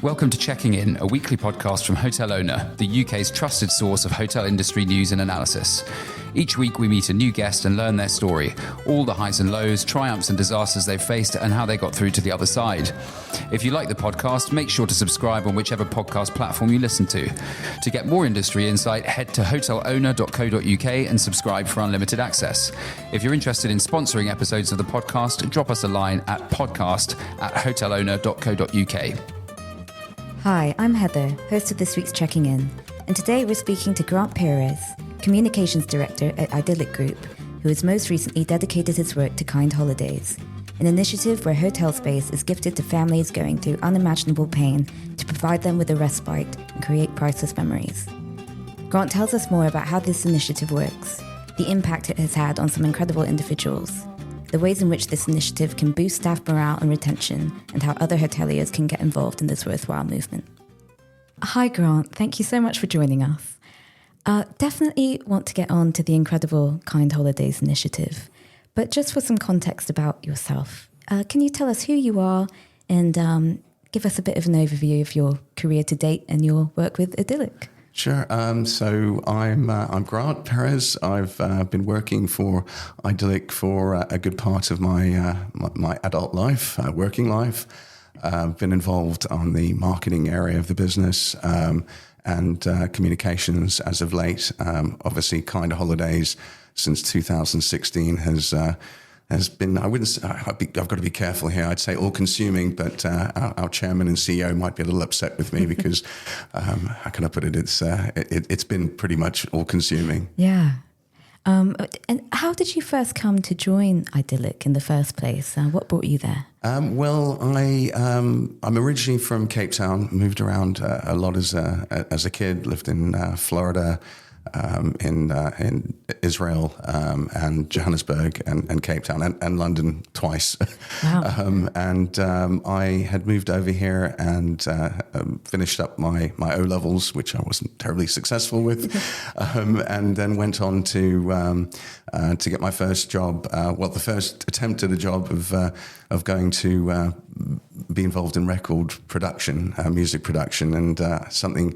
Welcome to Checking In, a weekly podcast from Hotel Owner, the UK's trusted source of hotel industry news and analysis. Each week we meet a new guest and learn their story, all the highs and lows, triumphs and disasters they've faced and how they got through to the other side. If you like the podcast, make sure to subscribe on whichever podcast platform you listen to. To get more industry insight, head to hotelowner.co.uk and subscribe for unlimited access. If you're interested in sponsoring episodes of the podcast, drop us a line at podcast@hotelowner.co.uk. Hi, I'm Heather, host of this week's Checking In, and today we're speaking to Grant Peires, Communications Director at IDILIQ Group, who has most recently dedicated his work to Kind Holidays, an initiative where hotel space is gifted to families going through unimaginable pain to provide them with a respite and create priceless memories. Grant tells us more about how this initiative works, the impact it has had on some incredible individuals, the ways in which this initiative can boost staff morale and retention, and how other hoteliers can get involved in this worthwhile movement. Hi Grant, thank you so much for joining us. Definitely want to get on to the incredible Kind Holidays initiative, but just for some context about yourself, can you tell us who you are and give us a bit of an overview of your career to date and your work with IDILIQ? Sure. So I'm Grant Peires. I've been working for IDILIQ for a good part of my adult life, working life. Been involved on the marketing area of the business and communications as of late. Obviously, Kind Holidays since 2016 has been, I wouldn't say, I've got to be careful here. I'd say all-consuming, but our chairman and CEO might be a little upset with me because, how can I put it? It's been pretty much all-consuming. Yeah. And how did you first come to join IDILIQ in the first place? What brought you there? I'm originally from Cape Town. Moved around a lot as a kid. Lived in Florida. In Israel and Johannesburg and Cape Town and London twice. Wow. I had moved over here and finished up my O-levels, which I wasn't terribly successful with, and then went on to get my first job. The first attempt at a job of going to be involved in record production, music production, and something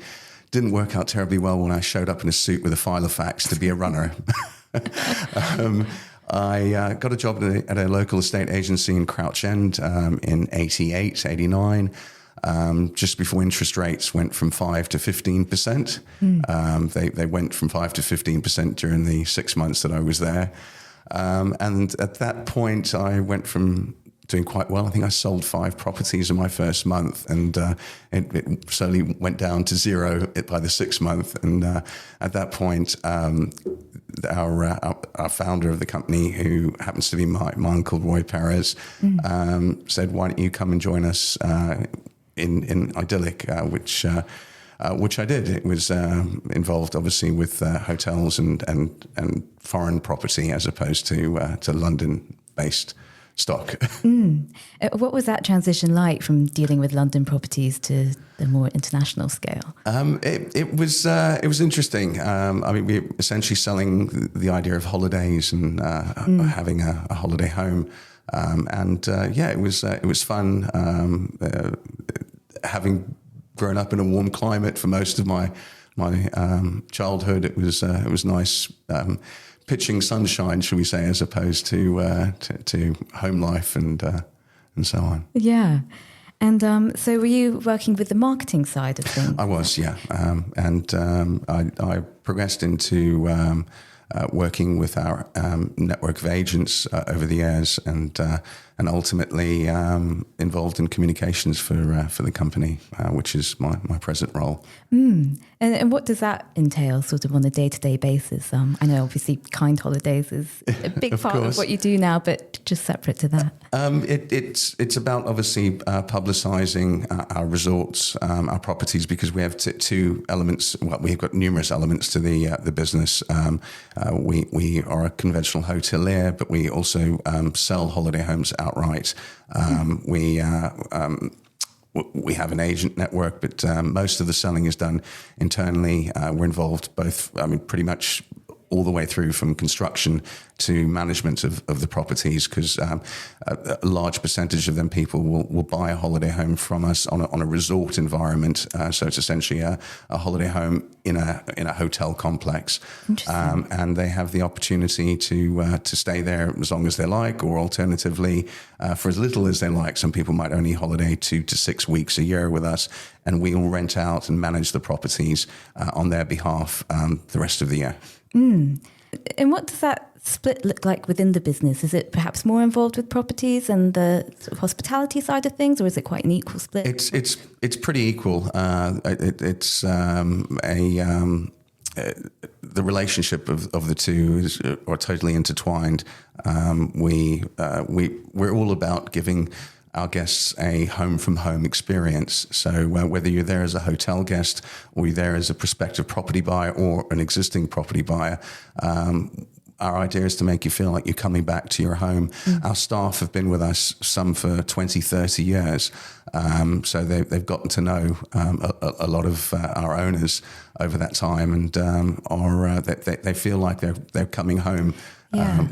didn't work out terribly well when I showed up in a suit with a file of facts to be a runner. I got a job at a local estate agency in Crouch End in 88, 89, just before interest rates went from 5 to 15%. They went from 5 to 15% during the 6 months that I was there. And at that point, I went from doing quite well. I think I sold 5 properties in my first month, and it slowly went down to 0 by the 6th month. And at that point, our founder of the company, who happens to be my uncle Roy Peires, said, "Why don't you come and join us in IDILIQ?" Which I did. It was involved, obviously, with hotels and foreign property as opposed to London-based stock. What was that transition like from dealing with London properties to the more international scale? It was interesting. We were essentially selling the idea of holidays and having a holiday home, it was fun. Having grown up in a warm climate for most of my childhood, it was nice. Pitching sunshine, shall we say, as opposed to home life and so on. Yeah. And so were you working with the marketing side of things? I was, yeah. I progressed into working with our network of agents over the years and ultimately involved in communications for the company, which is my present role. And what does that entail sort of on a day-to-day basis? I know obviously Kind Holidays is a big part of what you do now, but just separate to that. It's about obviously publicising our resorts, our properties, because we have two elements. Well, we've got numerous elements to the business. We are a conventional hotelier, but we also sell holiday homes outright. We have an agent network, but most of the selling is done internally. We're involved pretty much all the way through from construction to management of the properties, because a large percentage of them people will buy a holiday home from us on a resort environment. So it's essentially a holiday home in a hotel complex, and they have the opportunity to stay there as long as they like, or alternatively for as little as they like. Some people might only holiday 2 to 6 weeks a year with us, and we will rent out and manage the properties on their behalf the rest of the year. And what does that split look like within the business? Is it perhaps more involved with properties and the sort of hospitality side of things, or is it quite an equal split? It's pretty equal. The relationship of the two are totally intertwined. We're all about giving our guests a home from home experience. So whether you're there as a hotel guest or you're there as a prospective property buyer or an existing property buyer, our idea is to make you feel like you're coming back to your home. Our staff have been with us, some for 20, 30 years. So they've gotten to know a lot of our owners over that time, and they feel like they're coming home. Yeah.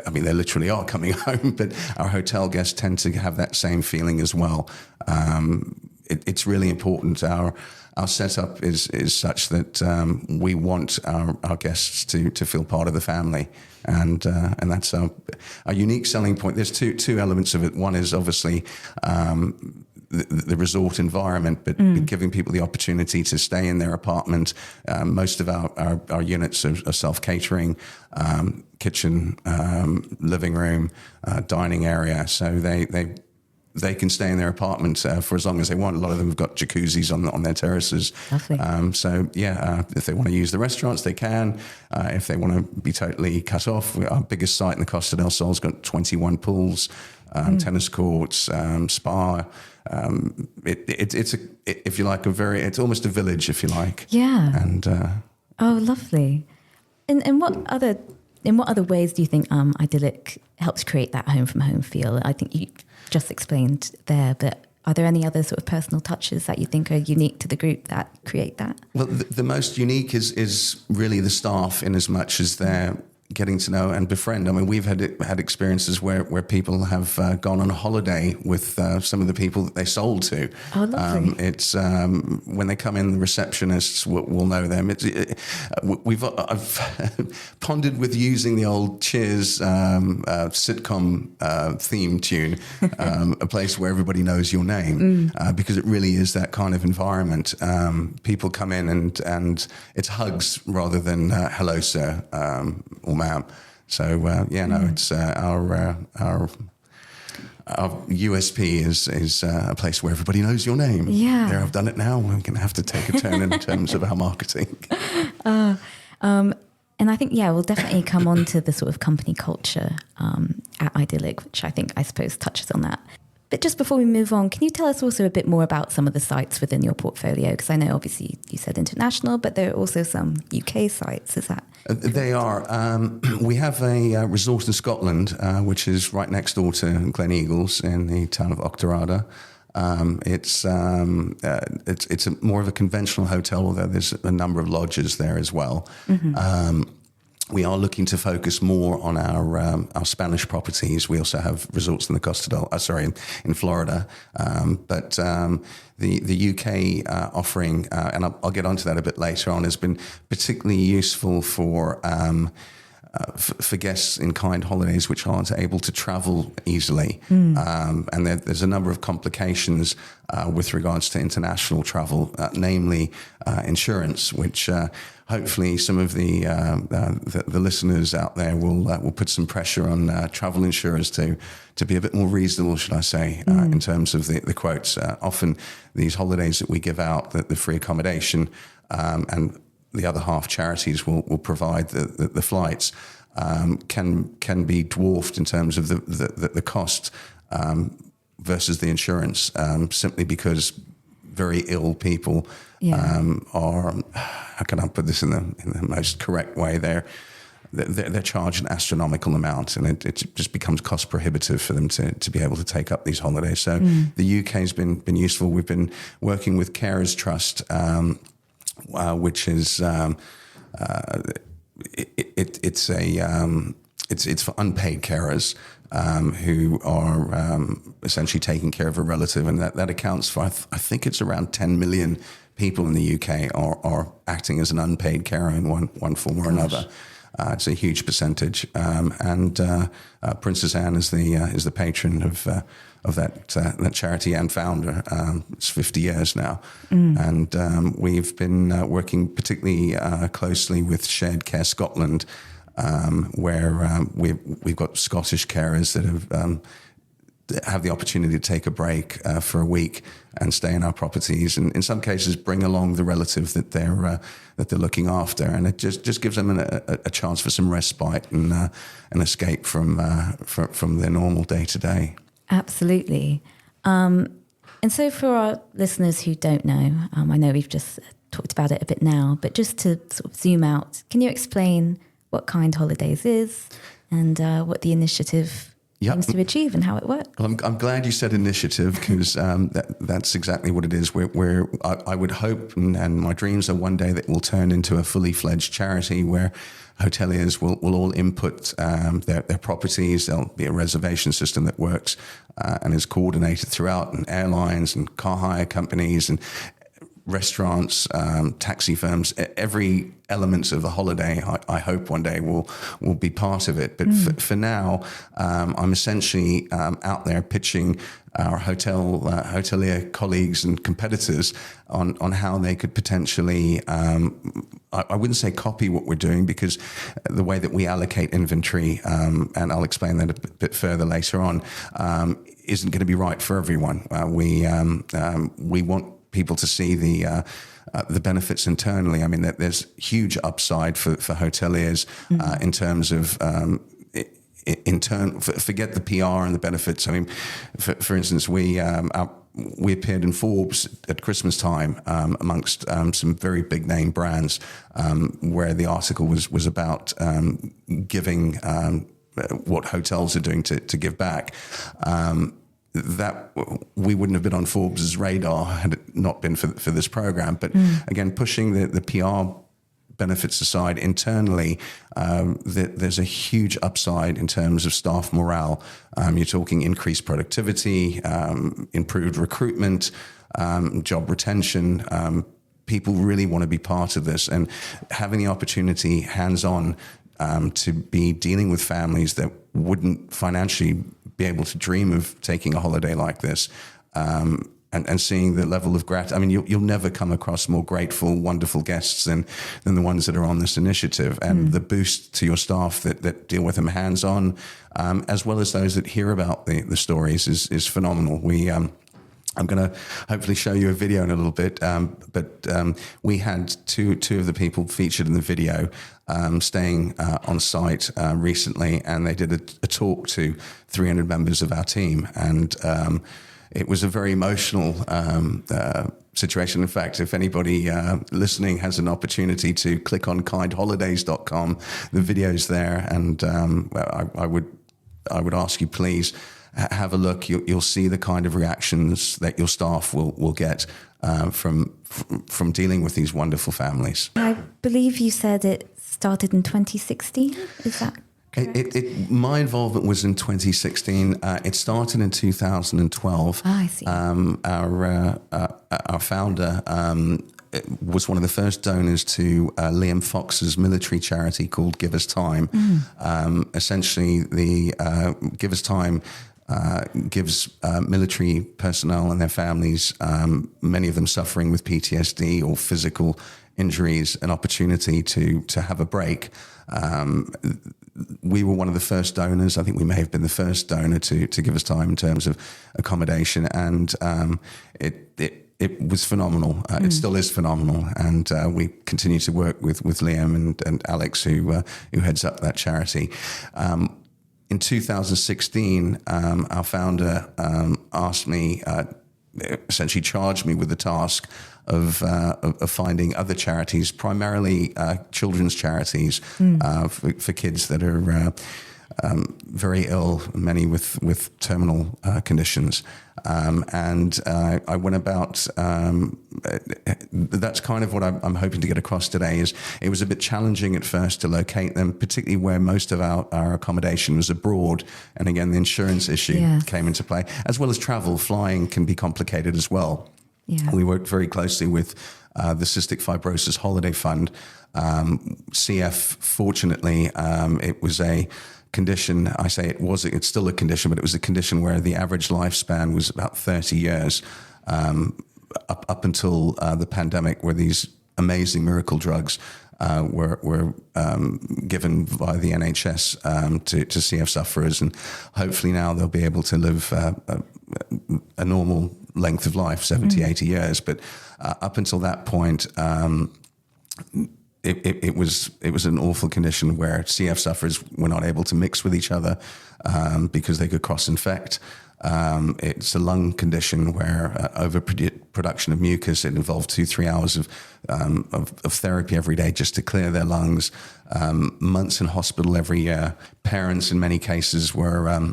I mean, they literally are coming home, but our hotel guests tend to have that same feeling as well. It's really important. Our setup is such that we want our guests to feel part of the family, and that's our unique selling point. There's two elements of it. One is obviously the resort environment, but giving people the opportunity to stay in their apartment. Most of our units are self-catering, kitchen, living room, dining area, so they can stay in their apartment for as long as they want. A lot of them have got jacuzzis on their terraces. Lovely. If they want to use the restaurants, they can. If they want to be totally cut off, our biggest site in the Costa del Sol's got 21 pools, tennis courts, spa. If you like, it's almost a village, if you like. Yeah. And oh, lovely. In what other ways do you think IDILIQ helps create that home from home feel? I think you just explained there, but are there any other sort of personal touches that you think are unique to the group that create that? Well, the most unique is really the staff, in as much as they're getting to know and befriend. I mean, we've had experiences where people have gone on a holiday with some of the people that they sold to. Oh, lovely. It's when they come in, the receptionists will know them. I've pondered with using the old Cheers sitcom theme tune, a place where everybody knows your name, because it really is that kind of environment. People come in and it's hugs rather than hello, sir, or ma'am. So it's our USP is a place where everybody knows your name. Yeah. There, I've done it now. We're going to have to take a turn in terms of our marketing. And I think, we'll definitely come on to the sort of company culture at IDILIQ, which I suppose touches on that. But just before we move on, can you tell us also a bit more about some of the sites within your portfolio? Because I know obviously you said international, but there are also some UK sites. Is that? They are. We have a resort in Scotland, which is right next door to Gleneagles in the town of Auchterarder. It's more of a conventional hotel, although there's a number of lodges there as well. We are looking to focus more on our Spanish properties. We also have resorts in the in Florida. But the UK offering, and I'll get onto that a bit later on, has been particularly useful for guests in kind holidays which aren't able to travel easily. And there's a number of complications with regards to international travel, namely insurance, which hopefully some of the listeners out there will put some pressure on travel insurers to be a bit more reasonable, should I say, in terms of the quotes. Often these holidays that we give out, the free accommodation, and the other half charities will provide the flights, can be dwarfed in terms of the cost versus the insurance, simply because very ill people are, how can I put this in the most correct way, they're charged an astronomical amount, and it just becomes cost prohibitive for them to be able to take up these holidays. So the UK has been useful. We've been working with Carers Trust, which is it's for unpaid carers. who are essentially taking care of a relative, and that accounts for I think it's around 10 million people in the UK are acting as an unpaid carer in one form or another. It's a huge percentage, and Princess Anne is the patron of that charity and founder. It's 50 years now, and we've been working particularly closely with Shared Care Scotland, where we've got Scottish carers that have the opportunity to take a break for a week and stay in our properties, and in some cases bring along the relative that they're looking after, and it just gives them a chance for some respite and an escape from their normal day to day. Absolutely. And so for our listeners who don't know, I know we've just talked about it a bit now, but just to sort of zoom out, can you explain what Kind Holidays is and what the initiative aims to achieve and how it works? Well, I'm glad you said initiative, because that's exactly what it is. I would hope, and my dreams are one day that it will turn into a fully fledged charity where hoteliers will all input their properties. There'll be a reservation system that works and is coordinated throughout, and airlines and car hire companies and restaurants, taxi firms, every element of a holiday, I hope one day will be part of it. But for now, I'm essentially out there pitching our hotelier colleagues and competitors on how they could potentially, I wouldn't say copy what we're doing, because the way that we allocate inventory, and I'll explain that a bit further later on, isn't going to be right for everyone. We want people to see the benefits internally. I mean, there's huge upside for hoteliers in terms of forget the PR and the benefits. I mean, for instance, we appeared in Forbes at Christmas time amongst some very big name brands, where the article was about giving what hotels are doing to give back. That we wouldn't have been on Forbes' radar had it not been for this program. But again, pushing the PR benefits aside, internally, there's a huge upside in terms of staff morale. You're talking increased productivity, improved recruitment, job retention. People really want to be part of this, and having the opportunity hands-on to be dealing with families that wouldn't financially be able to dream of taking a holiday like this, and seeing the level of gratitude. I mean, you'll never come across more grateful, wonderful guests than the ones that are on this initiative, and the boost to your staff that deal with them hands-on, as well as those that hear about the stories is phenomenal. I'm going to hopefully show you a video in a little bit, but we had two of the people featured in the video staying on site recently, and they did a talk to 300 members of our team, and it was a very emotional situation. In fact, if anybody listening has an opportunity to click on kindholidays.com, the video's there, and I would ask you, please have a look. You'll see the kind of reactions that your staff will get from dealing with these wonderful families. I believe you said it started in 2016. Is that correct? My involvement was in 2016. It started in 2012. I see. Our founder was one of the first donors to Liam Fox's military charity called Give Us Time. Essentially, the Give Us Time gives military personnel and their families, many of them suffering with PTSD or physical injuries, an opportunity to have a break. We were one of the first donors. I think we may have been the first donor to Give Us Time in terms of accommodation, and it was phenomenal. It still is phenomenal, and we continue to work with Liam and Alex, who heads up that charity. In 2016, our founder asked me, essentially charged me with the task of finding other charities, primarily children's charities for kids that are very ill, many with terminal conditions. I went about, that's kind of what I'm hoping to get across today, is it was a bit challenging at first to locate them, particularly where most of our accommodation was abroad. And again, the insurance issue came into play, as well as travel. Flying can be complicated as well. Yeah. We worked very closely with the Cystic Fibrosis Holiday Fund. CF, fortunately, it was a condition, it's still a condition, but it was a condition where the average lifespan was about 30 years, up until the pandemic, where these amazing miracle drugs were given by the NHS to CF sufferers, and hopefully now they'll be able to live a normal length of life, 70, 80 years. But up until that point, it was an awful condition where CF sufferers were not able to mix with each other because they could cross-infect. It's a lung condition where overproduction of mucus, it involved 2-3 hours of therapy every day just to clear their lungs, months in hospital every year. Parents in many cases were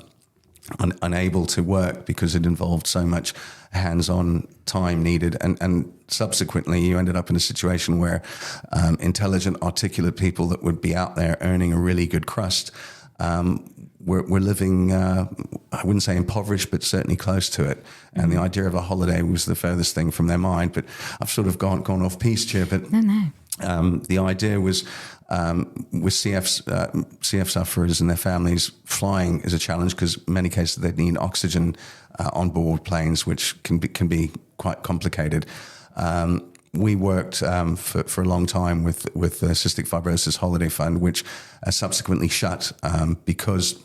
unable to work because it involved so much hands-on time needed, and subsequently you ended up in a situation where intelligent, articulate people that would be out there earning a really good crust were living, I wouldn't say impoverished, but certainly close to it. And the idea of a holiday was the furthest thing from their mind. But I've sort of gone off piece here. But the idea was, with CF sufferers and their families, flying is a challenge because in many cases they need oxygen on board planes, which can be quite complicated. We worked for a long time with the Cystic Fibrosis Holiday Fund, which subsequently shut because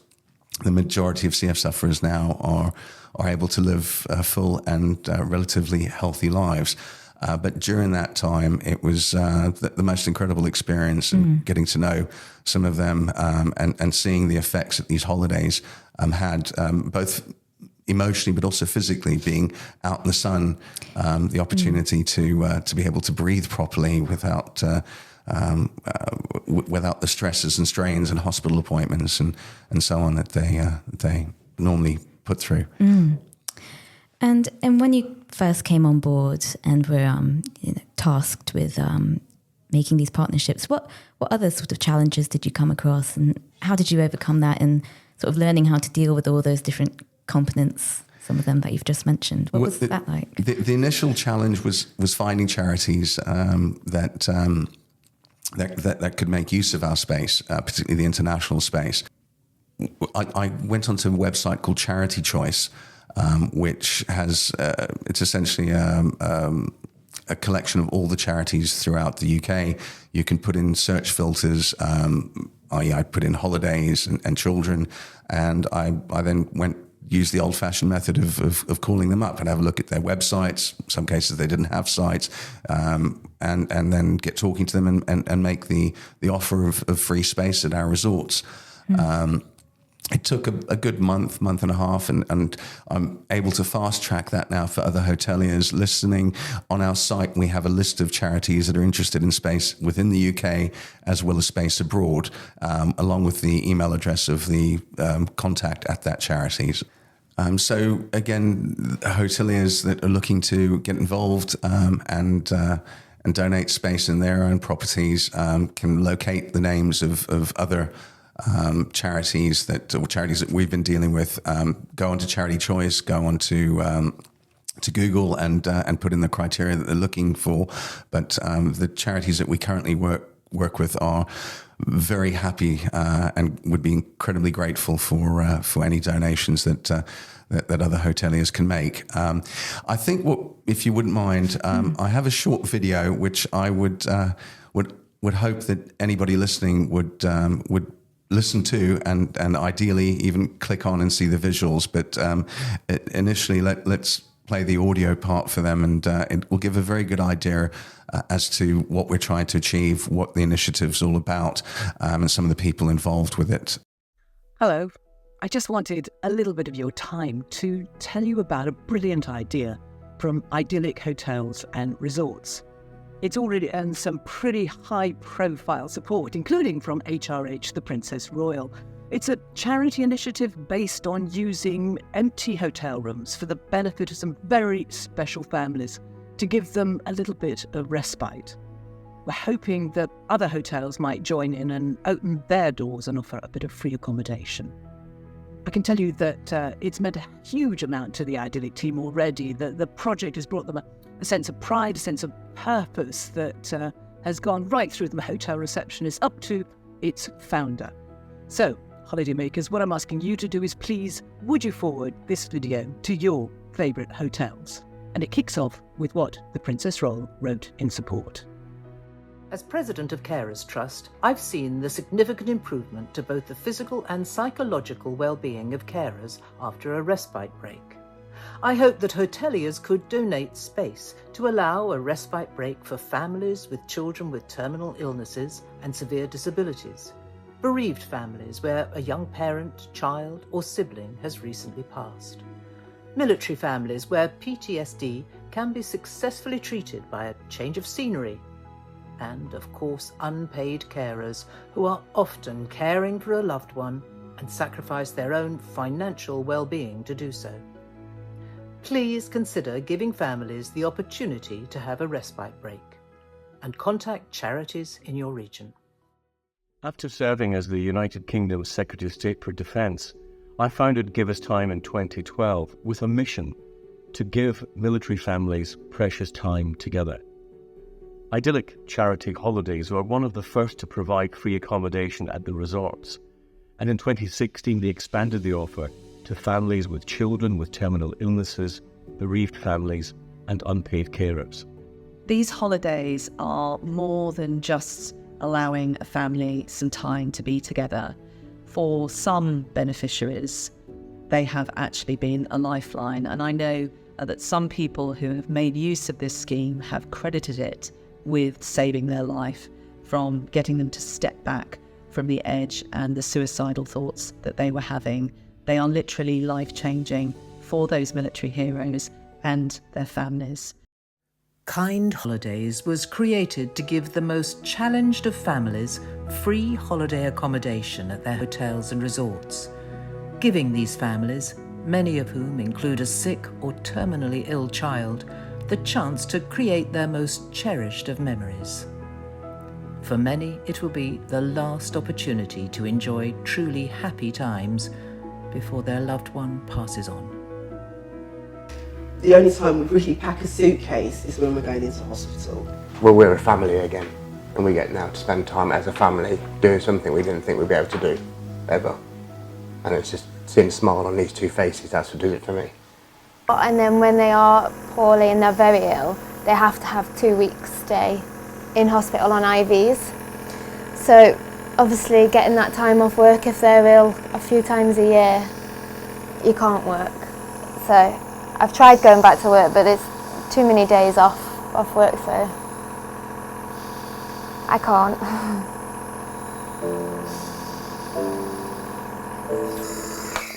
the majority of CF sufferers now are able to live full and relatively healthy lives. But during that time, it was the most incredible experience, and getting to know some of them and seeing the effects that these holidays had, both emotionally but also physically, being out in the sun, the opportunity to be able to breathe properly without the stresses and strains and hospital appointments and so on that they normally put through. And when you first came on board and were tasked with making these partnerships, what other sort of challenges did you come across, and how did you overcome that, and sort of learning how to deal with all those different components, some of them that you've just mentioned? What was that like? The initial challenge was finding charities that could make use of our space, particularly the international space. I went onto a website called Charity Choice, which has it's essentially a collection of all the charities throughout the UK. You can put in search filters. I put in holidays and children, and I then use the old-fashioned method of calling them up and have a look at their websites. In some cases they didn't have sites, and then get talking to them and make the offer of free space at our resorts. It took a good month and a half, and I'm able to fast track that now for other hoteliers listening. On our site, we have a list of charities that are interested in space within the UK as well as space abroad, along with the email address of the contact at that charities. So again, hoteliers that are looking to get involved and donate space in their own properties can locate the names of other charities that we've been dealing with. Go onto Charity Choice, go onto to Google and put in the criteria that they're looking for. But the charities that we currently work with are very happy and would be incredibly grateful for any donations that other hoteliers can make. I think if you wouldn't mind, I have a short video which I would hope that anybody listening would listen to and ideally even click on and see the visuals. But initially, let's play the audio part for them, and it will give a very good idea as to what we're trying to achieve, what the initiative's all about, and some of the people involved with it. Hello. I just wanted a little bit of your time to tell you about a brilliant idea from IDILIQ Hotels and Resorts. It's already earned some pretty high-profile support, including from HRH, the Princess Royal. It's a charity initiative based on using empty hotel rooms for the benefit of some very special families to give them a little bit of respite. We're hoping that other hotels might join in and open their doors and offer a bit of free accommodation. I can tell you that it's meant a huge amount to the IDILIQ team already. The project has brought them a sense of pride, a sense of purpose that has gone right through the hotel receptionist up to its founder. So, holidaymakers, what I'm asking you to do is please, would you forward this video to your favourite hotels? And it kicks off with what the Princess Royal wrote in support. As president of Carers Trust, I've seen the significant improvement to both the physical and psychological well-being of carers after a respite break. I hope that hoteliers could donate space to allow a respite break for families with children with terminal illnesses and severe disabilities, bereaved families where a young parent, child or sibling has recently passed, military families where PTSD can be successfully treated by a change of scenery, and, of course, unpaid carers who are often caring for a loved one and sacrifice their own financial well-being to do so. Please consider giving families the opportunity to have a respite break and contact charities in your region. After serving as the United Kingdom's Secretary of State for Defence, I founded Give Us Time in 2012 with a mission to give military families precious time together. IDILIQ Charity Holidays were one of the first to provide free accommodation at the resorts, and in 2016 they expanded the offer to families with children with terminal illnesses, bereaved families and unpaid carers. These holidays are more than just allowing a family some time to be together. For some beneficiaries, they have actually been a lifeline, and I know that some people who have made use of this scheme have credited it with saving their life, from getting them to step back from the edge and the suicidal thoughts that they were having. They are literally life-changing for those military heroes and their families. Kind Holidays was created to give the most challenged of families free holiday accommodation at their hotels and resorts, giving these families, many of whom include a sick or terminally ill child, the chance to create their most cherished of memories. For many, it will be the last opportunity to enjoy truly happy times before their loved one passes on. The only time we really pack a suitcase is when we're going into hospital. Well, we're a family again, and we get now to spend time as a family doing something we didn't think we'd be able to do, ever. And it's just seeing a smile on these two faces, that's what did it for me. And then when they are poorly and they're very ill, they have to have 2 weeks stay in hospital on IVs. So obviously getting that time off work if they're ill a few times a year, you can't work. So I've tried going back to work, but it's too many days off work, so I can't.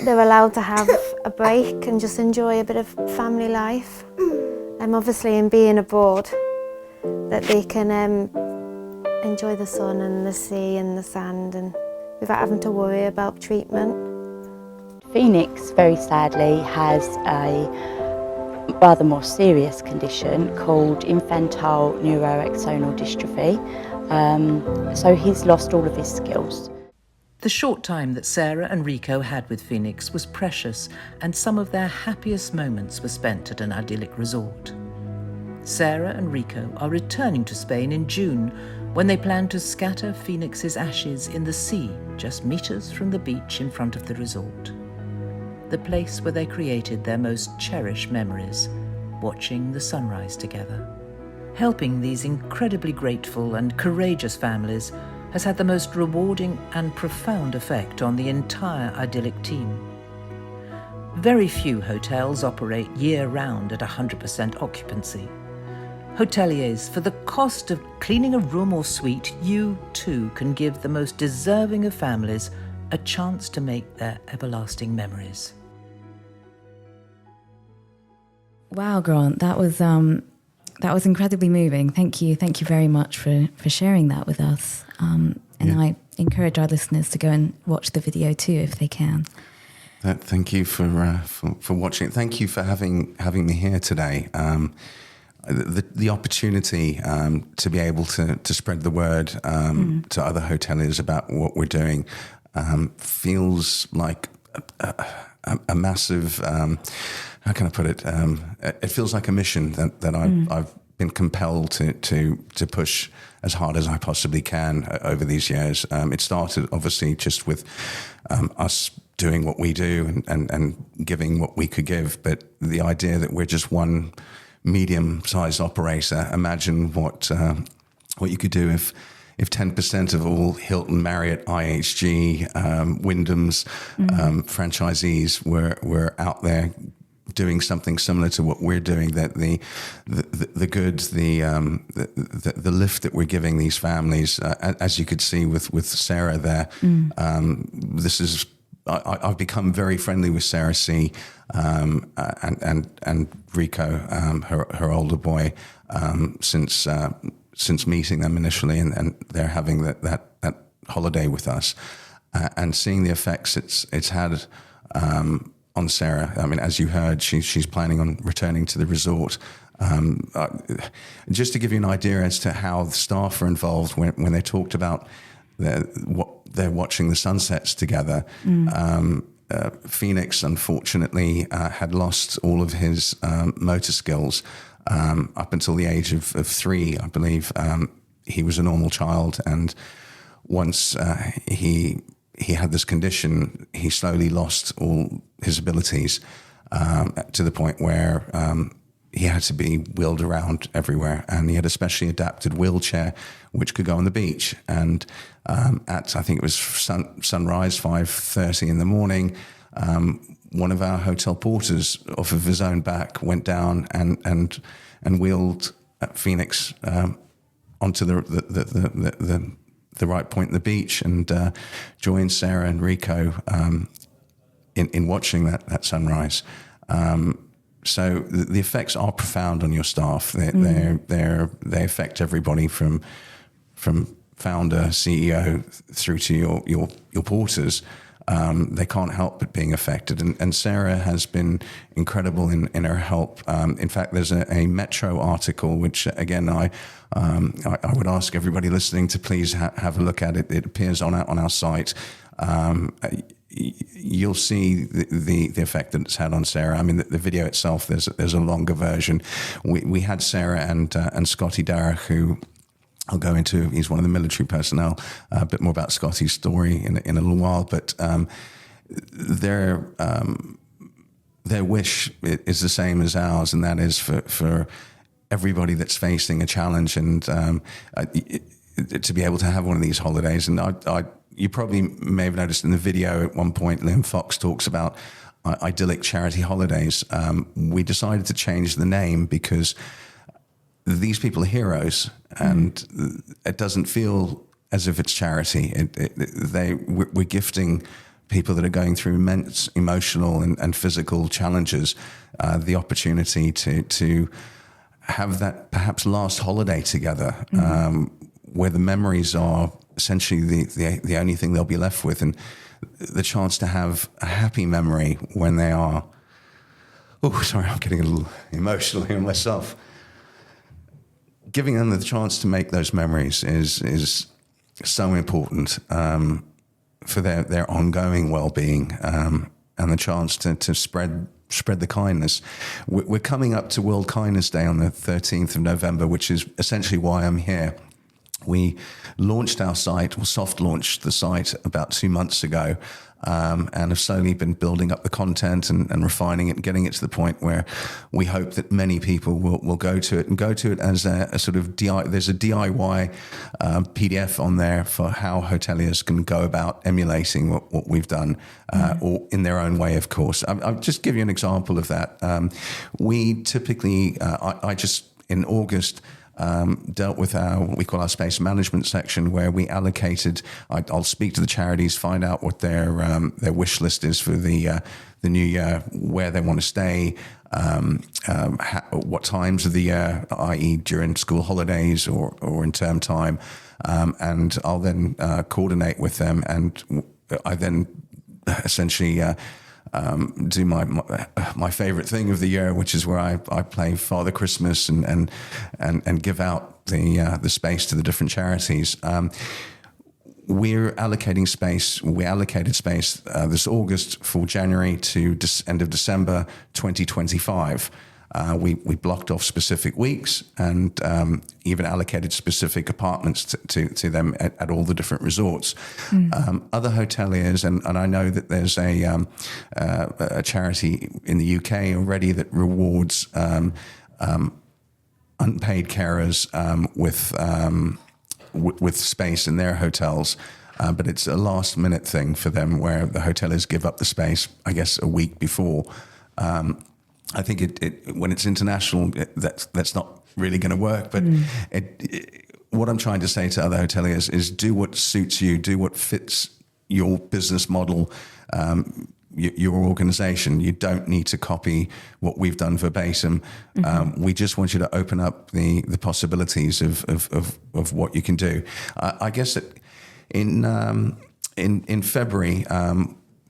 They're allowed to have a break and just enjoy a bit of family life. Obviously in being abroad, that they can enjoy the sun and the sea and the sand and without having to worry about treatment. Phoenix, very sadly, has a rather more serious condition called infantile neuroaxonal dystrophy. So he's lost all of his skills. The short time that Sarah and Rico had with Phoenix was precious, and some of their happiest moments were spent at an idyllic resort. Sarah and Rico are returning to Spain in June, when they plan to scatter Phoenix's ashes in the sea just meters from the beach in front of the resort. The place where they created their most cherished memories, watching the sunrise together. Helping these incredibly grateful and courageous families has had the most rewarding and profound effect on the entire IDILIQ team. Very few hotels operate year-round at 100% occupancy. Hoteliers, for the cost of cleaning a room or suite, you too can give the most deserving of families a chance to make their everlasting memories. Wow, Grant, that was incredibly moving. Thank you very much for sharing that with us. And encourage our listeners to go and watch the video too if they can. Thank you for watching. Thank you for having me here today. The opportunity to be able to spread the word to other hoteliers about what we're doing feels like a massive, how can I put it? It feels like a mission that I've been compelled to push as hard as I possibly can over these years. It started obviously just with us doing what we do and giving what we could give, but the idea that we're just one medium-sized operator. Imagine what you could do if 10% of all Hilton, Marriott, IHG, Wyndham's franchisees were out there doing something similar to what we're doing. That the goods, the lift that we're giving these families, as you could see with Sarah there. This is. I've become very friendly with Sarah C. And Rico, her older boy, since meeting them initially, and they're having that holiday with us, and seeing the effects it's had on Sarah. I mean, as you heard, she's planning on returning to the resort. Just to give you an idea as to how the staff are involved when they talked about what they're watching the sunsets together. Phoenix, unfortunately, had lost all of his motor skills up until the age of 3, I believe. He was a normal child, and once he had this condition, he slowly lost all his abilities to the point where he had to be wheeled around everywhere, and he had a specially adapted wheelchair which could go on the beach. And at, I think it was sunrise, 5:30 in the morning, one of our hotel porters, off of his own back, went down and wheeled Phoenix onto the right point in the beach, and joined Sarah and Rico in watching that sunrise. So the effects are profound on your staff. They affect everybody from founder, CEO, through to your porters. They can't help but being affected. And Sarah has been incredible in her help. In fact, there's a Metro article, which again, I would ask everybody listening to please have a look at it. It appears on our site. You'll see the effect that it's had on Sarah. I mean, the video itself, there's a longer version. We had Sarah and Scotty Darragh, who I'll go into. He's one of the military personnel. A bit more about Scotty's story in a little while, but their wish is the same as ours, and that is for everybody that's facing a challenge, and to be able to have one of these holidays. And you probably may have noticed in the video at one point, Liam Fox talks about IDILIQ charity holidays. We decided to change the name because these people are heroes, and it doesn't feel as if it's charity. We're gifting people that are going through immense emotional and physical challenges the opportunity to have that perhaps last holiday together, where the memories are essentially the only thing they'll be left with, and the chance to have a happy memory when they are. Oh, sorry, I'm getting a little emotional here myself. Giving them the chance to make those memories is so important for their ongoing well-being, and the chance to spread the kindness. We're coming up to World Kindness Day on the 13th of November, which is essentially why I'm here. We launched our site, or soft launched the site about 2 months ago, and have slowly been building up the content and refining it and getting it to the point where we hope that many people will go to it as a sort of there's a DIY PDF on there for how hoteliers can go about emulating what we've done, or in their own way, of course. I'll just give you an example of that. We typically, I just, in August, dealt with what we call our space management section, where we allocated. I'll speak to the charities, find out what their wish list is for the new year, where they want to stay, what times of the year, i.e. during school holidays or in term time, and I'll then coordinate with them, and I then essentially do my favorite thing of the year, which is where I play Father Christmas and give out the space to the different charities. We're allocating space. We allocated space this August for January to end of December 2025. We blocked off specific weeks and even allocated specific apartments to them at all the different resorts. Other hoteliers, and I know that there's a charity in the UK already that rewards unpaid carers with space in their hotels. But it's a last minute thing for them where the hoteliers give up the space, I guess, a week before. I think it when it's international, that's not really going to work. But what I'm trying to say to other hoteliers is do what suits you, do what fits your business model, your organization. You don't need to copy what we've done verbatim. We just want you to open up the possibilities of what you can do. I guess that in February,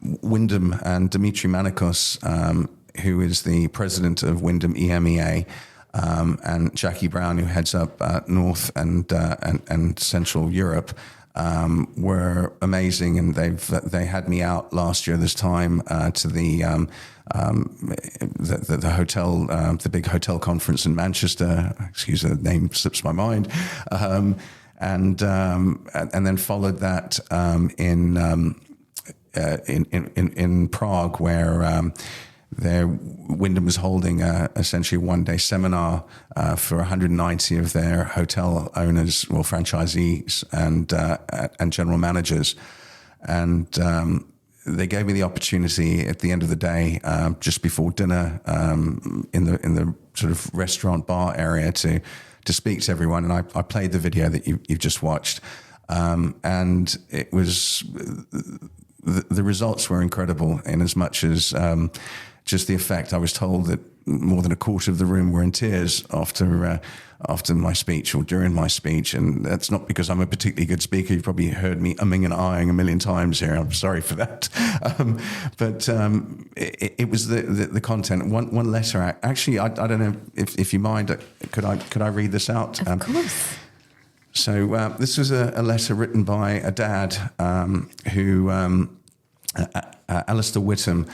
Wyndham and Dimitri Manikos, who is the president of Wyndham EMEA, and Jackie Brown, who heads up North and Central Europe, were amazing, and they had me out last year this time to the hotel, the big hotel conference in Manchester. Excuse me, the name slips my mind, and then followed that in Prague, where Wyndham was holding essentially a one-day seminar for 190 of their hotel owners, well, franchisees and general managers. And they gave me the opportunity at the end of the day, just before dinner, in the sort of restaurant bar area to speak to everyone. And I played the video that you've just watched. And it was, the results were incredible in as much as just the effect. I was told that more than a quarter of the room were in tears after my speech or during my speech. And that's not because I'm a particularly good speaker. You've probably heard me umming and ahhing a million times here. I'm sorry for that. But it was the content. One letter, actually, I don't know if you mind, could I read this out? Of course. So this was a letter written by a dad who, Alistair Whittam,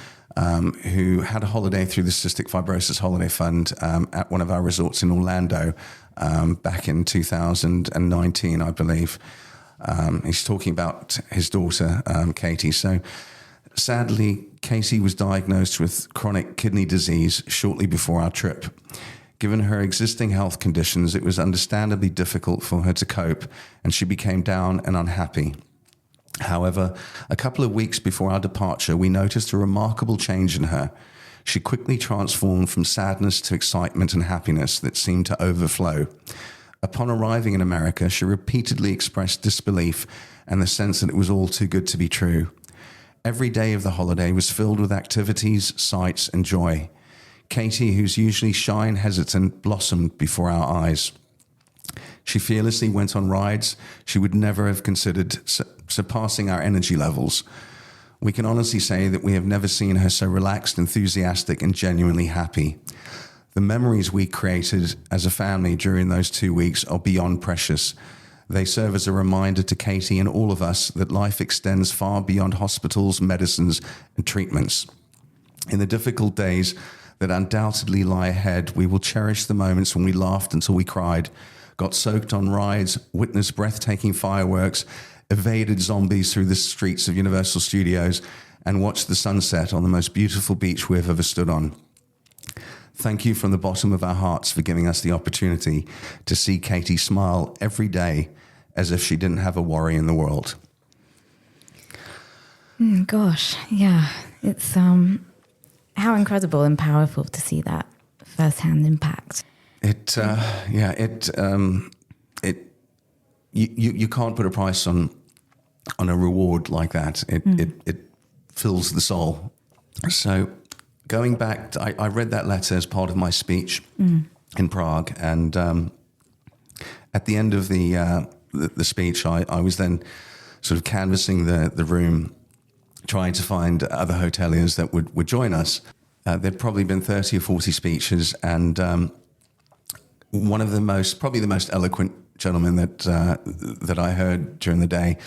who had a holiday through the Cystic Fibrosis Holiday Fund at one of our resorts in Orlando back in 2019, I believe. He's talking about his daughter, Katie. So sadly, Katie was diagnosed with chronic kidney disease shortly before our trip. Given her existing health conditions, it was understandably difficult for her to cope, and she became down and unhappy. However, a couple of weeks before our departure, we noticed a remarkable change in her. She quickly transformed from sadness to excitement and happiness that seemed to overflow. Upon arriving in America, she repeatedly expressed disbelief and the sense that it was all too good to be true. Every day of the holiday was filled with activities, sights, and joy. Katie, who's usually shy and hesitant, blossomed before our eyes. She fearlessly went on rides she would never have considered, surpassing our energy levels. We can honestly say that we have never seen her so relaxed, enthusiastic, and genuinely happy. The memories we created as a family during those 2 weeks are beyond precious. They serve as a reminder to Katie and all of us that life extends far beyond hospitals, medicines, and treatments. In the difficult days that undoubtedly lie ahead, we will cherish the moments when we laughed until we cried, got soaked on rides, witnessed breathtaking fireworks, evaded zombies through the streets of Universal Studios, and watched the sunset on the most beautiful beach we have ever stood on. Thank you from the bottom of our hearts for giving us the opportunity to see Katie smile every day as if she didn't have a worry in the world. Gosh, yeah. It's how incredible and powerful to see that first-hand impact. You can't put a price on a reward like that. It fills the soul. So going back, I read that letter as part of my speech in Prague, and at the end of the speech, I was then sort of canvassing the room, trying to find other hoteliers that would join us. There'd probably been 30 or 40 speeches, and one of probably the most eloquent gentlemen that I heard during the day,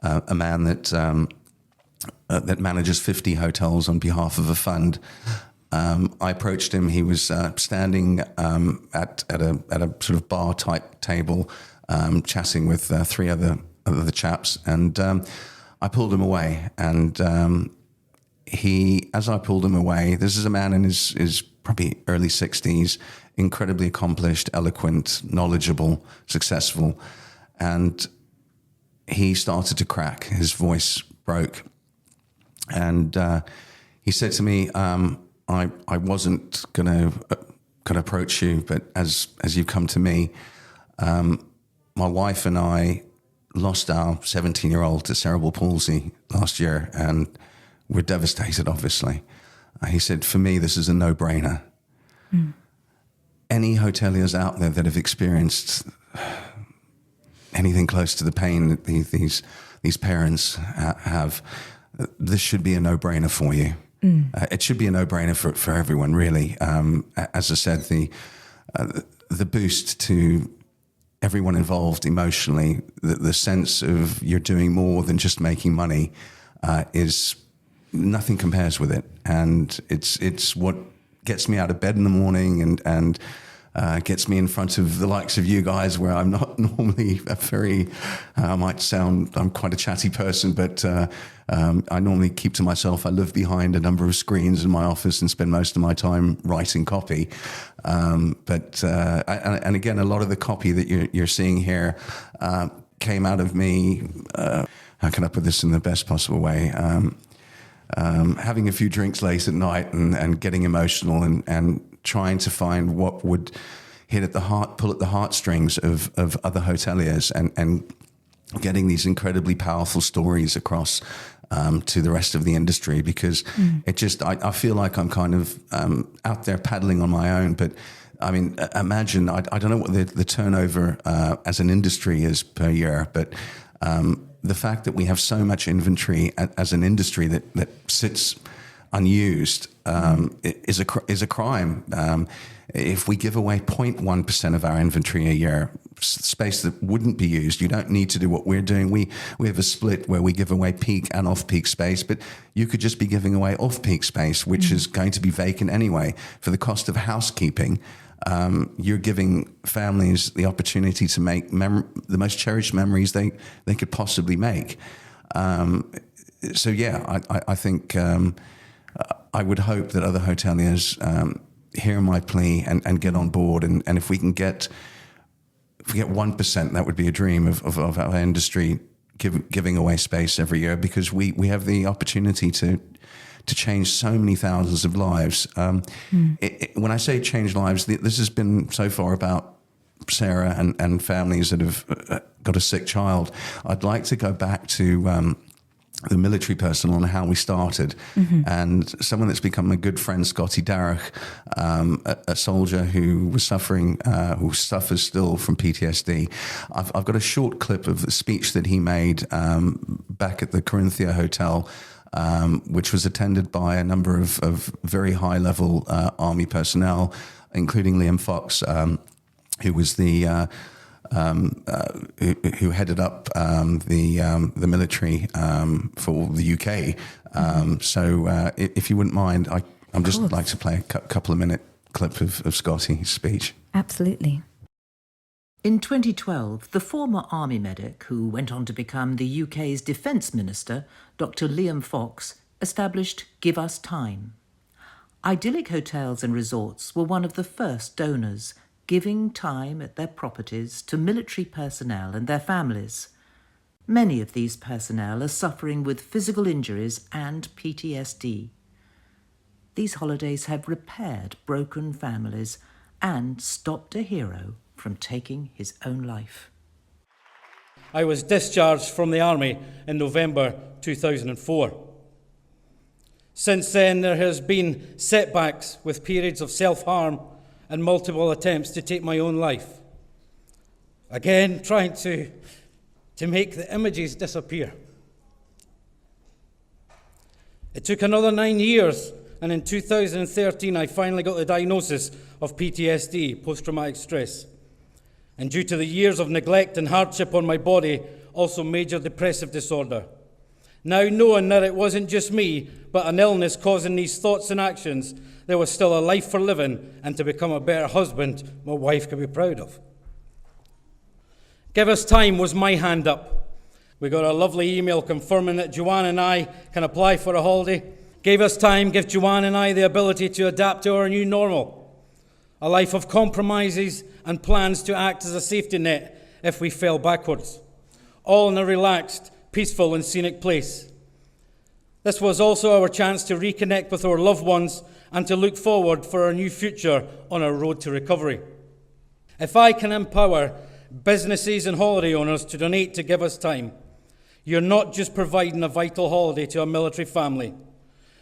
a man that manages 50 hotels on behalf of a fund. I approached him. He was standing at a sort of bar type table, chatting with three other chaps, and I pulled him away. And as I pulled him away, this is a man in his probably early 60s, incredibly accomplished, eloquent, knowledgeable, successful, and he started to crack. His voice broke, and he said to me, I wasn't gonna approach you, but as you've come to me, my wife and I lost our 17-year-old to cerebral palsy last year, and we're devastated, obviously. He said, for me, this is a no-brainer. Any hoteliers out there that have experienced anything close to the pain that these parents have, this should be a no-brainer for you. It should be a no-brainer for everyone, really. As I said, the boost to everyone involved emotionally, the sense of you're doing more than just making money, is nothing compares with it. And it's what gets me out of bed in the morning and gets me in front of the likes of you guys, where I'm not normally I'm quite a chatty person, but I normally keep to myself. I live behind a number of screens in my office and spend most of my time writing copy. And again, a lot of the copy that you're seeing here came out of me. How can I put this in the best possible way? Having a few drinks late at night and getting emotional and trying to find what would pull at the heartstrings of other hoteliers and getting these incredibly powerful stories across to the rest of the industry, because I feel like I'm kind of out there paddling on my own. But I mean, imagine, I don't know what the turnover as an industry is per year, but the fact that we have so much inventory as an industry that sits unused is a crime. If we give away 0.1% of our inventory a year, space that wouldn't be used, you don't need to do what we're doing. We have a split where we give away peak and off-peak space, but you could just be giving away off-peak space, which is going to be vacant anyway. For the cost of housekeeping, you're giving families the opportunity to make the most cherished memories they could possibly make. So yeah, I think I would hope that other hoteliers hear my plea and get on board. And if we get 1%, that would be a dream of our industry giving away space every year, because we have the opportunity to change so many thousands of lives. When I say change lives, this has been so far about Sarah and families that have got a sick child. I'd like to go back to the military personnel and how we started, and someone that's become a good friend, Scotty Darragh, a soldier who was suffering, who suffers still from PTSD. I've got a short clip of the speech that he made back at the Corinthia Hotel, which was attended by a number of very high-level Army personnel, including Liam Fox, who was the who headed up the military for the UK. So if you wouldn't mind, I'm just like to play a couple of minute clip of Scotty's speech. Absolutely. In 2012, the former army medic, who went on to become the UK's Defence Minister, Dr. Liam Fox, established Give Us Time. IDILIQ Hotels and Resorts were one of the first donors, giving time at their properties to military personnel and their families. Many of these personnel are suffering with physical injuries and PTSD. These holidays have repaired broken families and stopped a hero from taking his own life. I was discharged from the Army in November 2004. Since then, there has been setbacks with periods of self-harm and multiple attempts to take my own life. Again, trying to make the images disappear. It took another 9 years, and in 2013 I finally got the diagnosis of PTSD, post-traumatic stress. And due to the years of neglect and hardship on my body, also major depressive disorder. Now knowing that it wasn't just me, but an illness causing these thoughts and actions, there was still a life for living and to become a better husband my wife could be proud of. Give us time was my hand up. We got a lovely email confirming that Joanne and I can apply for a holiday. Gave us time, give Joanne and I the ability to adapt to our new normal. A life of compromises and plans to act as a safety net if we fell backwards. All in a relaxed, peaceful and scenic place. This was also our chance to reconnect with our loved ones and to look forward for our new future on our road to recovery. If I can empower businesses and holiday owners to donate to Give Us Time, you're not just providing a vital holiday to a military family.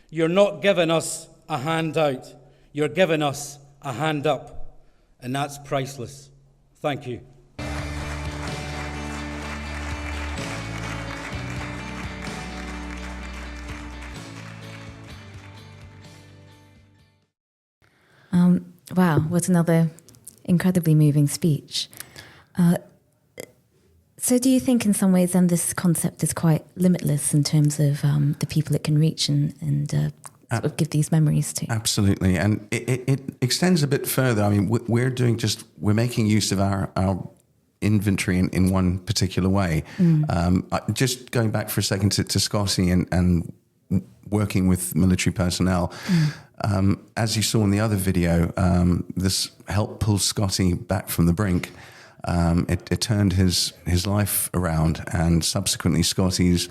You're not giving us a hand out. You're giving us a hand up. And that's priceless. Thank you. Wow, what another incredibly moving speech. So do you think in some ways then this concept is quite limitless in terms of the people it can reach and sort of give these memories to? Absolutely. And it extends a bit further. I mean, we're making use of our inventory in one particular way. Just going back for a second to Scotty and working with military personnel, as you saw in the other video, this helped pull Scotty back from the brink. It turned his life around, and subsequently Scotty's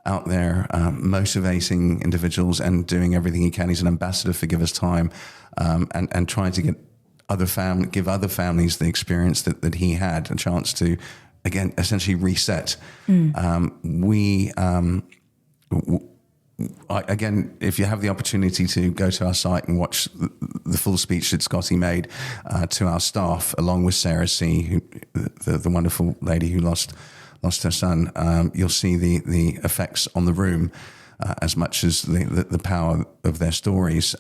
out there motivating individuals and doing everything he can. He's an ambassador for Give Us Time, and trying to give other families the experience that he had, a chance to, again, essentially reset. Again, if you have the opportunity to go to our site and watch the full speech that Scotty made to our staff, along with Sarah C., the wonderful lady who lost her son, you'll see the effects on the room as much as the power of their stories.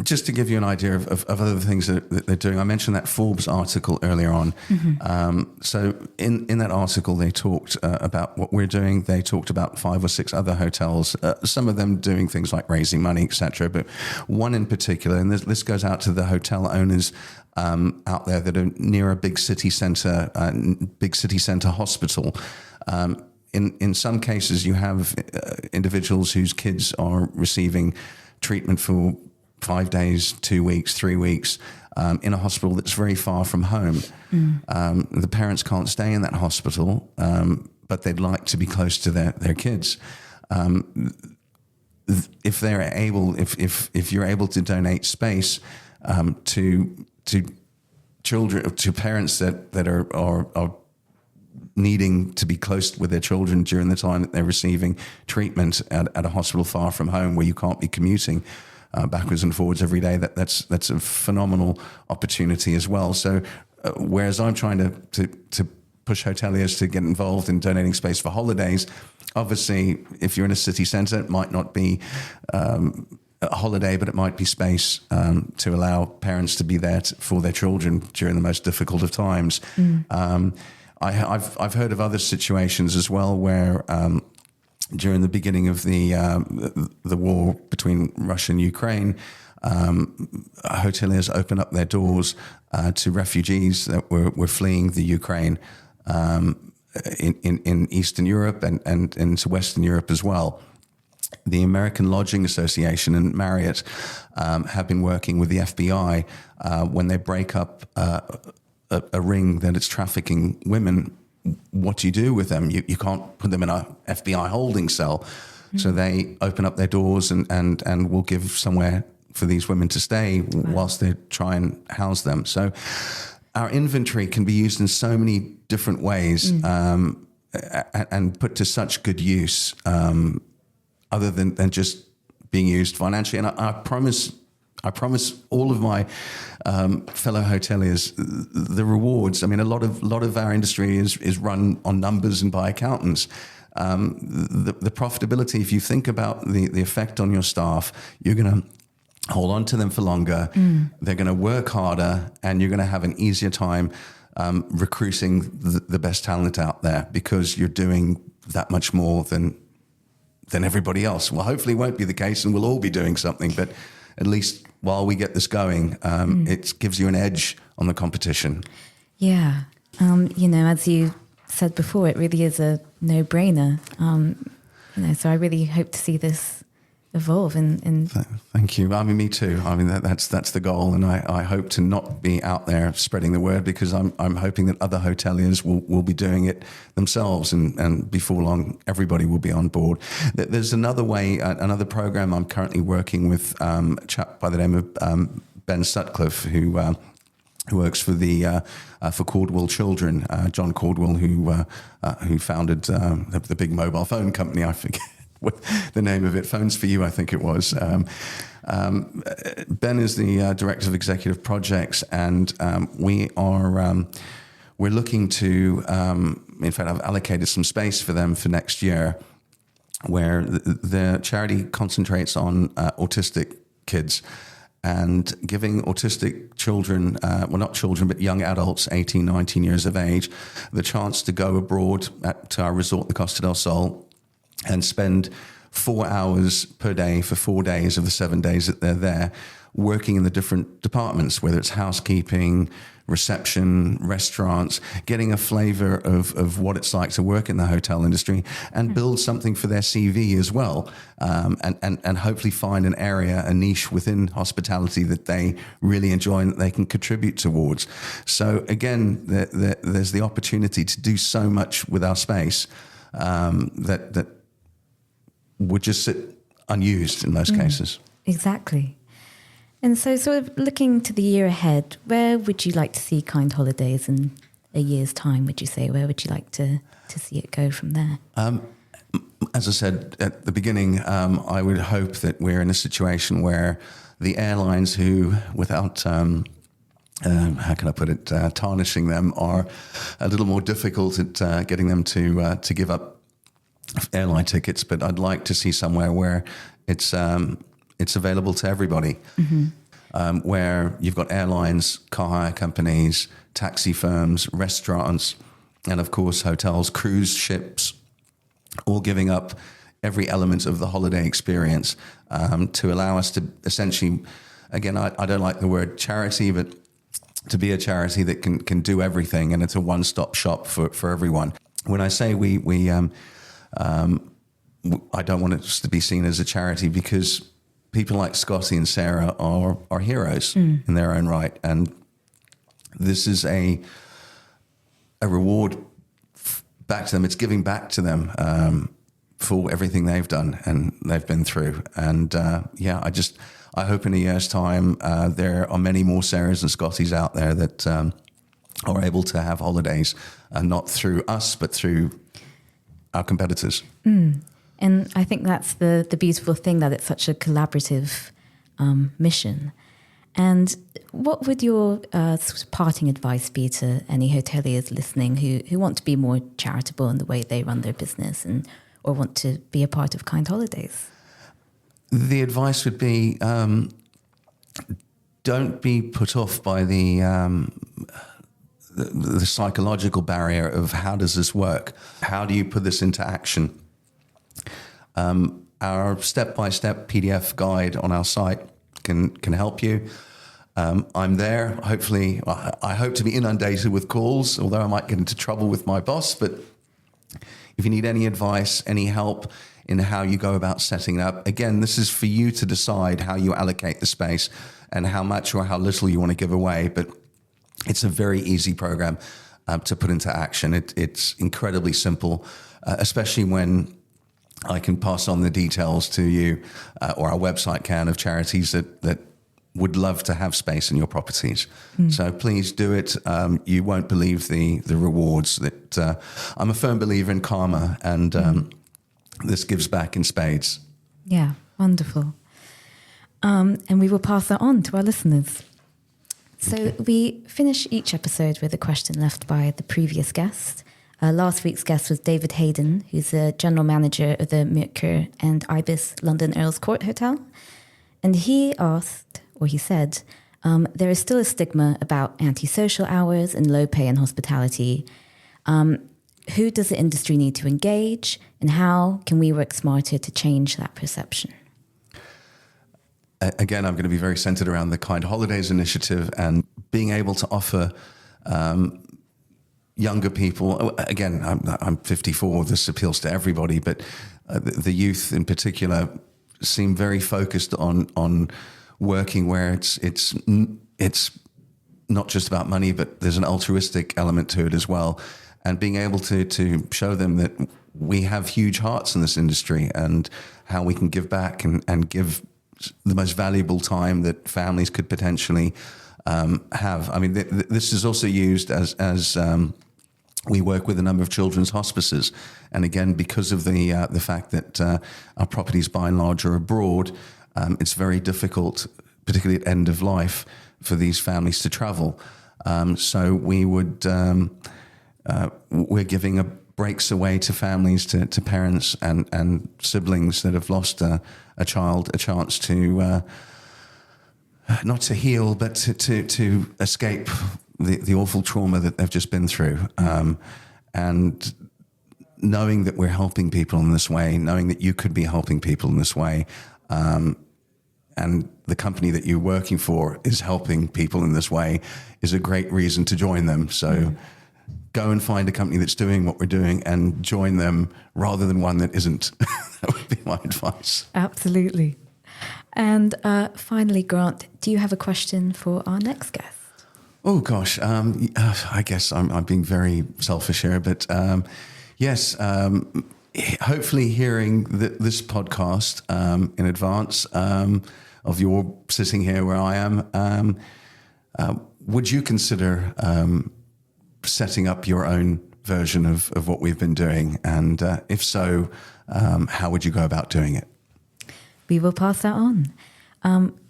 Just to give you an idea of other things that they're doing, I mentioned that Forbes article earlier on. So in that article, they talked about what we're doing. They talked about 5 or 6 other hotels, some of them doing things like raising money, etc. But one in particular, and this goes out to the hotel owners out there that are near a big city centre hospital. In some cases, you have individuals whose kids are receiving treatment for 5 days, 2 weeks, 3 weeks in a hospital that's very far from home. The parents can't stay in that hospital, but they'd like to be close to their kids. If they're able, if you're able to donate space to children, to parents that are needing to be close with their children during the time that they're receiving treatment at a hospital far from home, where you can't be commuting backwards and forwards every day, that's a phenomenal opportunity as well. So whereas I'm trying to push hoteliers to get involved in donating space for holidays, obviously if you're in a city centre, it might not be a holiday, but it might be space to allow parents to be there for their children during the most difficult of times. I've heard of other situations as well where during the beginning of the war between Russia and Ukraine, hoteliers opened up their doors to refugees that were fleeing the Ukraine in Eastern Europe and into Western Europe as well. The American Lodging Association and Marriott have been working with the FBI when they break up a ring that is trafficking women. What do you do with them? You can't put them in a FBI holding cell. So they open up their doors and will give somewhere for these women to stay whilst they try and house them. So our inventory can be used in so many different ways and put to such good use, other than just being used financially. And I promise all of my fellow hoteliers the rewards. I mean, a lot of our industry is run on numbers and by accountants. The profitability, if you think about the effect on your staff, you're going to hold on to them for longer. They're going to work harder, and you're going to have an easier time recruiting the best talent out there, because you're doing that much more than everybody else. Well, hopefully it won't be the case, and we'll all be doing something, but at least while we get this going, it gives you an edge on the competition. Yeah. As you said before, it really is a no-brainer. So I really hope to see this evolve. Thank you. I mean, me too. I mean, that's the goal, and I hope to not be out there spreading the word, because I'm hoping that other hoteliers will be doing it themselves, and before long, everybody will be on board. There's another way, another program I'm currently working with a chap by the name of Ben Sutcliffe, who works for for Caldwell Children, John Caldwell, who founded the big mobile phone company. I forget what the name of it, Phones for You, I think it was. Ben is the Director of Executive Projects, and we're looking to, in fact, I've allocated some space for them for next year, where the charity concentrates on autistic kids, and giving autistic children, not children, but young adults, 18, 19 years of age, the chance to go abroad to our resort, the Costa del Sol, and spend 4 hours per day for 4 days of the 7 days that they're there, working in the different departments, whether it's housekeeping, reception, restaurants, getting a flavor of what it's like to work in the hotel industry, and build something for their CV as well, and hopefully find an area, a niche within hospitality that they really enjoy and that they can contribute towards. So again, there's the opportunity to do so much with our space that would just sit unused in most cases. Exactly. And so sort of looking to the year ahead, where would you like to see Kind Holidays in a year's time, would you say? Where would you like to see it go from there? As I said at the beginning, I would hope that we're in a situation where the airlines who, without, how can I put it, tarnishing them, are a little more difficult at getting them to give up airline tickets, but I'd like to see somewhere where it's available to everybody, where you've got airlines, car hire companies, taxi firms, restaurants, and of course hotels, cruise ships, all giving up every element of the holiday experience to allow us to essentially, again, I don't like the word charity, but to be a charity that can do everything, and it's a one-stop shop for everyone. When I say I don't want it just to be seen as a charity, because people like Scotty and Sarah are heroes in their own right, and this is a reward back to them. It's giving back to them for everything they've done and they've been through. And I hope in a year's time there are many more Sarahs and Scottys out there that are able to have holidays, not through us, but through our competitors. And I think that's the beautiful thing, that it's such a collaborative mission. And what would your sort of parting advice be to any hoteliers listening who want to be more charitable in the way they run their business or want to be a part of Kind Holidays? The advice would be don't be put off by the psychological barrier of how does this work? How do you put this into action? Our step-by-step PDF guide on our site can help you. I'm there. Hopefully, I hope to be inundated with calls, although I might get into trouble with my boss. But if you need any advice, any help in how you go about setting it up, again, this is for you to decide how you allocate the space and how much or how little you want to give away. But it's a very easy program to put into action. It's incredibly simple, especially when I can pass on the details to you, or our website can, of charities that would love to have space in your properties. So please do it. You won't believe the rewards that I'm a firm believer in karma, and this gives back in spades. Yeah, wonderful. And we will pass that on to our listeners. So we finish each episode with a question left by the previous guest. Last week's guest was David Hayden, who's the general manager of the Mercure and Ibis London Earls Court Hotel. And he asked, or he said, there is still a stigma about antisocial hours and low pay in hospitality. Who does the industry need to engage, and how can we work smarter to change that perception? Again, I'm going to be very centered around the Kind Holidays initiative and being able to offer younger people. Again, I'm 54. This appeals to everybody, but the youth in particular seem very focused on working where it's not just about money, but there's an altruistic element to it as well. And being able to show them that we have huge hearts in this industry and how we can give back and give the most valuable time that families could potentially have. I mean, this is also used as we work with a number of children's hospices. And again, because of the fact that our properties by and large are abroad, it's very difficult, particularly at end of life, for these families to travel. So we would... we're giving breaks away to families, to parents and siblings that have lost a child, a chance to not to heal, but to escape the awful trauma that they've just been through. And knowing that we're helping people in this way, knowing that you could be helping people in this way, and the company that you're working for is helping people in this way, is a great reason to join them. So go and find a company that's doing what we're doing and join them rather than one that isn't. That would be my advice. Absolutely. And finally, Grant, do you have a question for our next guest? Oh, gosh. I guess I'm being very selfish here, but yes, hopefully hearing this podcast in advance of your sitting here where I am, would you consider setting up your own version of what we've been doing? And if so, how would you go about doing it? We will pass that on.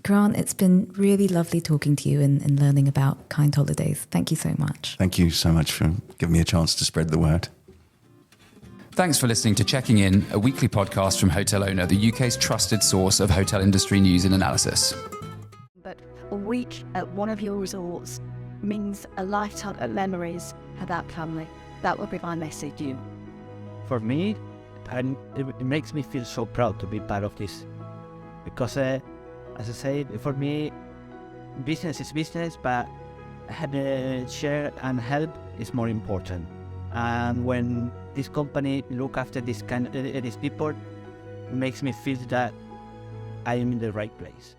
Grant, it's been really lovely talking to you and learning about Kind Holidays. Thank you so much. Thank you so much for giving me a chance to spread the word. Thanks for listening to Checking In, a weekly podcast from Hotel Owner, the UK's trusted source of hotel industry news and analysis. But a week at one of your resorts means a lifetime of memories of that family. That would be my message to you. For me, and it makes me feel so proud to be part of this, because as I said, for me, business is business, but share and help is more important. And when this company look after these people, it makes me feel that I am in the right place.